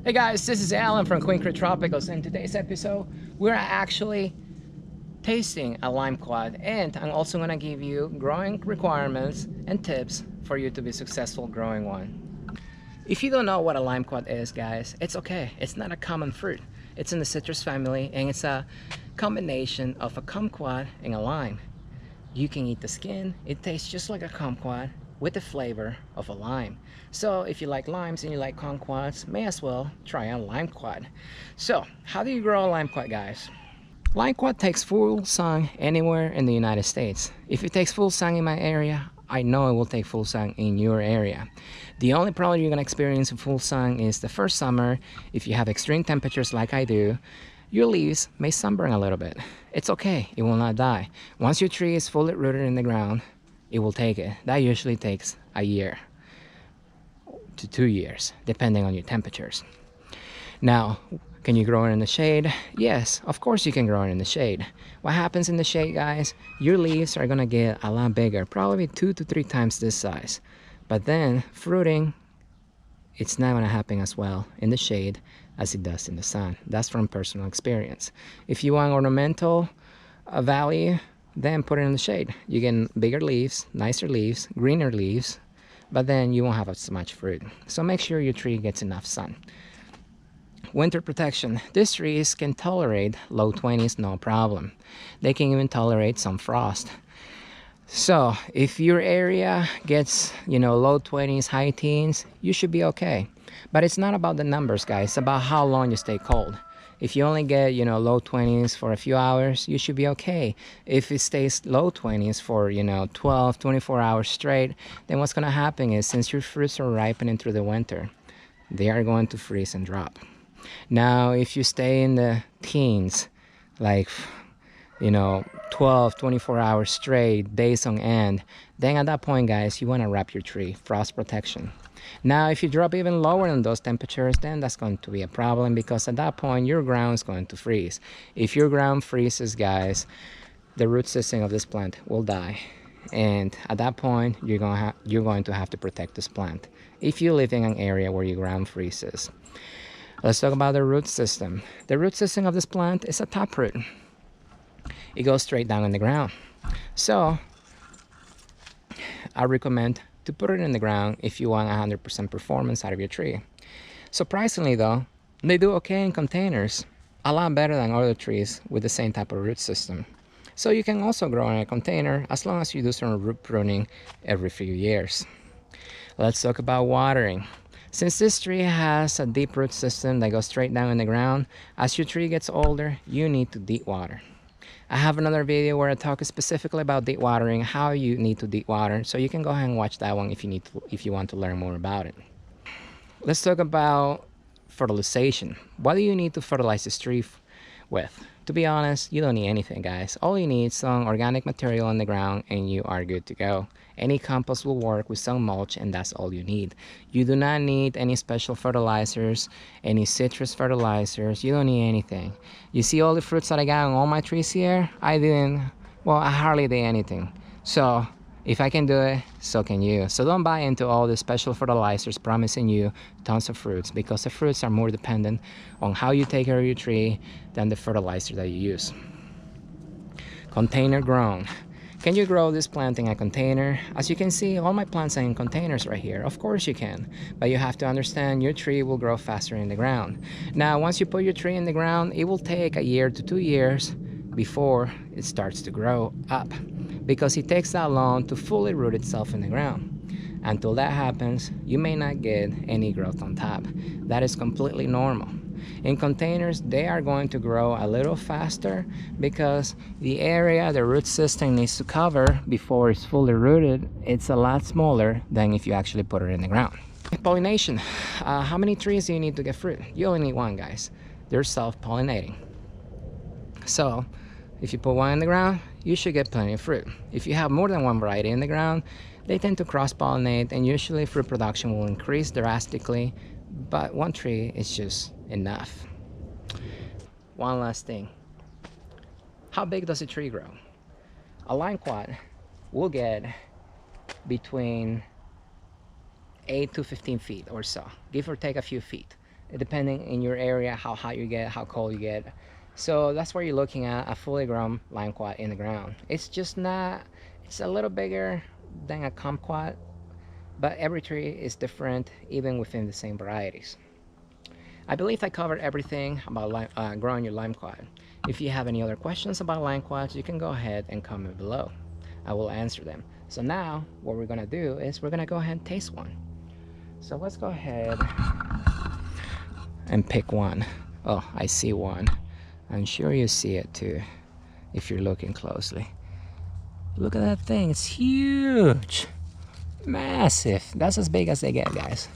Hey guys, this is Alan from QCTropicals. In today's episode, we're actually tasting a limequat, and I'm also gonna give you growing requirements and tips for you to be successful growing one. If you don't know what a limequat is, guys, it's okay. It's not a common fruit. It's in the citrus family, and it's a combination of a kumquat and a lime. You can eat the skin. It tastes just like a kumquat with the flavor of a lime. So if you like limes and you like kumquats, may as well try a limequat. So how do you grow a limequat, guys? Limequat takes full sun anywhere in the United States. If it takes full sun in my area, I know it will take full sun in your area. The only problem you're gonna experience in full sun is the first summer. If you have extreme temperatures like I do, your leaves may sunburn a little bit. It's okay, it will not die. Once your tree is fully rooted in the ground, it will take it. That usually takes a year to 2 years, depending on your temperatures. Now, can you grow it in the shade? Yes, of course you can grow it in the shade. What happens in the shade, guys? Your leaves are gonna get a lot bigger, probably 2 to 3 times this size. But then, fruiting, it's not gonna happen as well in the shade as it does in the sun. That's from personal experience. If you want ornamental value, then put it in the shade. You get bigger leaves, nicer leaves, greener leaves, but then you won't have as much fruit. So make sure your tree gets enough sun. Winter protection. These trees can tolerate low 20s, no problem. They can even tolerate some frost. So if your area gets, low 20s, high teens, you should be okay. But it's not about the numbers, guys. It's about how long you stay cold. If you only get, low 20s for a few hours, you should be okay. If it stays low 20s for, 12, 24 hours straight, then what's going to happen is, since your fruits are ripening through the winter, they are going to freeze and drop. Now, if you stay in the teens, like 12, 24 hours straight, days on end, then at that point, guys, you want to wrap your tree, frost protection. Now, if you drop even lower than those temperatures, then that's going to be a problem, because at that point, your ground is going to freeze. If your ground freezes, guys, the root system of this plant will die. And at that point, you're going to have to protect this plant if you live in an area where your ground freezes. Let's talk about the root system. The root system of this plant is a taproot. It goes straight down in the ground. So I recommend to put it in the ground if you want 100% performance out of your tree. Surprisingly though, they do okay in containers, a lot better than other trees with the same type of root system. So you can also grow in a container as long as you do some root pruning every few years. Let's talk about watering. Since this tree has a deep root system that goes straight down in the ground, as your tree gets older, you need to deep water. I have another video where I talk specifically about deep watering, how you need to deep water, so you can go ahead and watch that one if you want to learn more about it. Let's talk about fertilization. What do you need to fertilize this tree with? To be honest, you don't need anything, guys. All you need is some organic material on the ground and you are good to go. Any compost will work with some mulch, and that's all you need. You do not need any special fertilizers, any citrus fertilizers. You don't need anything. You see all the fruits that I got on all my trees here? I hardly did anything. So if I can do it, so can you. So don't buy into all the special fertilizers promising you tons of fruits, because the fruits are more dependent on how you take care of your tree than the fertilizer that you use. Container grown. Can you grow this plant in a container? As you can see, all my plants are in containers right here. Of course you can, but you have to understand your tree will grow faster in the ground. Now, once you put your tree in the ground, it will take a year to 2 years before it starts to grow up, because it takes that long to fully root itself in the ground. Until that happens, you may not get any growth on top. That is completely normal. In containers, they are going to grow a little faster because the area the root system needs to cover before it's fully rooted, it's a lot smaller than if you actually put it in the ground. Pollination. How many trees do you need to get fruit? You only need one, guys. They're self-pollinating. So if you put one in the ground, you should get plenty of fruit. If you have more than one variety in the ground, they tend to cross-pollinate, and usually fruit production will increase drastically, but one tree is just enough. One last thing. How big does a tree grow? A limequat will get between 8 to 15 feet or so, give or take a few feet. depending in your area how hot you get, how cold you get. So that's why you're looking at a fully grown limequat in the ground. It's just not, it's a little bigger than a kumquat, but every tree is different even within the same varieties. I believe I covered everything about growing your limequat. If you have any other questions about limequats, you can go ahead and comment below. I will answer them. So now what we're gonna do is we're gonna go ahead and taste one. So let's go ahead and pick one. Oh, I see one. I'm sure you see it too if you're looking closely. Look at that thing, it's huge, massive. That's as big as they get, guys.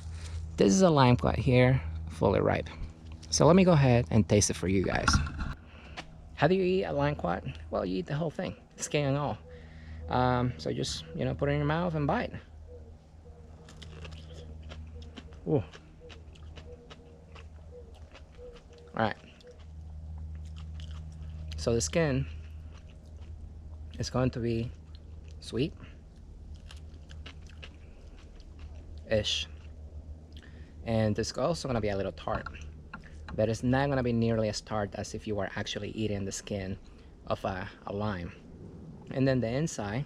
This is a limequat here, fully ripe. So let me go ahead and taste it for you guys. How do you eat a limequat? Well, you eat the whole thing, skin and all. So just, you know, put it in your mouth and bite. Ooh. Alright. So the skin is going to be sweet-ish. And it's also going to be a little tart. But it's not going to be nearly as tart as if you were actually eating the skin of a lime. And then the inside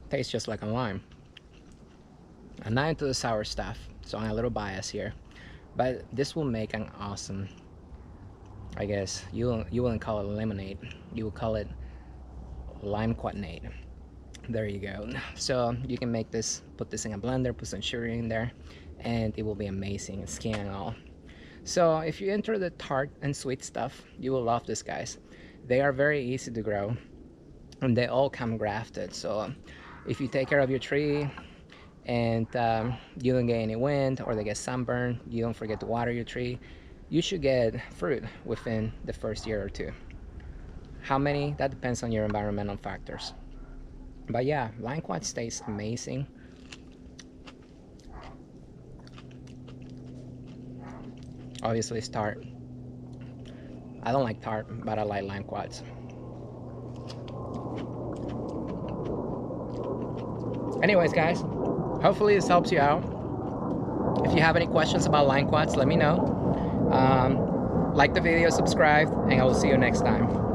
tastes just like a lime. I'm not into the sour stuff, so I'm a little biased here. But this will make an awesome, I guess, you wouldn't call it lemonade. You would call it limequatnade. There you go. So you can make this, put this in a blender, put some sugar in there, and it will be amazing, skin and all. So if you enter the tart and sweet stuff, you will love these guys. They are very easy to grow, and they all come grafted. So if you take care of your tree and you don't get any wind or they get sunburn, you don't forget to water your tree, you should get fruit within the first year or two. How many? That depends on your environmental factors. But yeah, limequat tastes amazing. Obviously it's tart. I don't like tart, but I like limequats. Anyways, guys, hopefully this helps you out. If you have any questions about limequats, let me know. Like the video, subscribe, and I will see you next time.